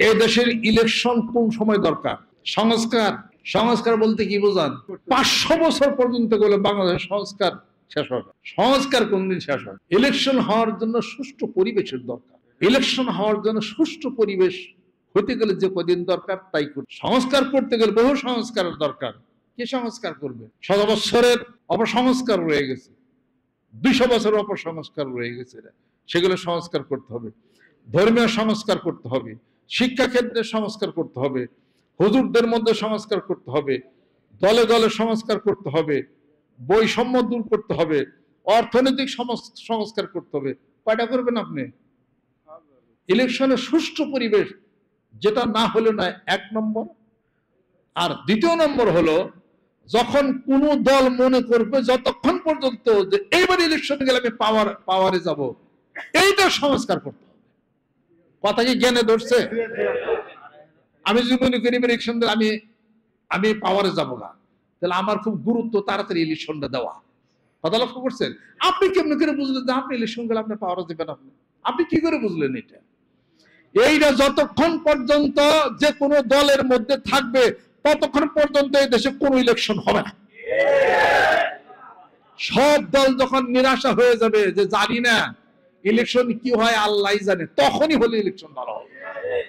এই দেশের ইলেকশন কোন সময় দরকার? সংস্কার, সংস্কার বলতে কি বোঝান? 500 বছর পর্যন্ত গেলে বাংলাদেশ সংস্কার শেষ হবে। সংস্কার কোনদিন শেষ হবে? ইলেকশন হওয়ার জন্য সুষ্ঠু পরিবেশের দরকার। ইলেকশন হওয়ার জন্য সুষ্ঠু পরিবেশ হতে গেলে যে কদিন দরকার তাই করতে, সংস্কার করতে গেলে বহু সংস্কারের দরকার। কে সংস্কার করবে? 100 বছরের অপসংস্কার রয়ে গেছে, 200 বছরের অপসংস্কার রয়ে গেছে, সেগুলো সংস্কার করতে হবে। ধর্মীয় সংস্কার করতে হবে, শিক্ষা ক্ষেত্রে সংস্কার করতে হবে, হুজুরদের মধ্যে সংস্কার করতে হবে, দলে দলে সংস্কার করতে হবে, বৈষম্য দূর করতে হবে, অর্থনৈতিক সংস্কার করতে হবে। কয়টা করবেন আপনি? ইলেকশনের সুষ্ঠু পরিবেশ যেটা না হলে নয়, 1 নম্বর। আর 2 নম্বর হলো, যখন কোন দল মনে করবে যতক্ষণ পর্যন্ত যে এইবার ইলেকশন গেলে আমি পাওয়ারে যাব, এইটা সংস্কার করতে হবে। কথা কি জ্ঞানে ধরছে? আমি যদি মনে করি ইলেকশন আমি পাওয়ারে যাব না, তাহলে আমার খুব গুরুত্ব তাড়াতাড়ি ইলেকশনটা দেওয়া। কথা লক্ষ্য করছেন? আপনি কেমন করে বুঝলেন যে আপনি ইলেকশন গেলে আপনি পাওয়ারে যাবেন? আপনি কি করে বুঝলেন এটা? এইটা যতক্ষণ পর্যন্ত যে কোনো দলের মধ্যে থাকবে ততক্ষণ পর্যন্ত এই দেশে কোনো ইলেকশন হবে না। সব দল যখন নিরাশা হয়ে যাবে যে জানি না ইলেকশন কি হয় আল্লাহই জানে, তখনই হলে ইলেকশন ভালো হবে।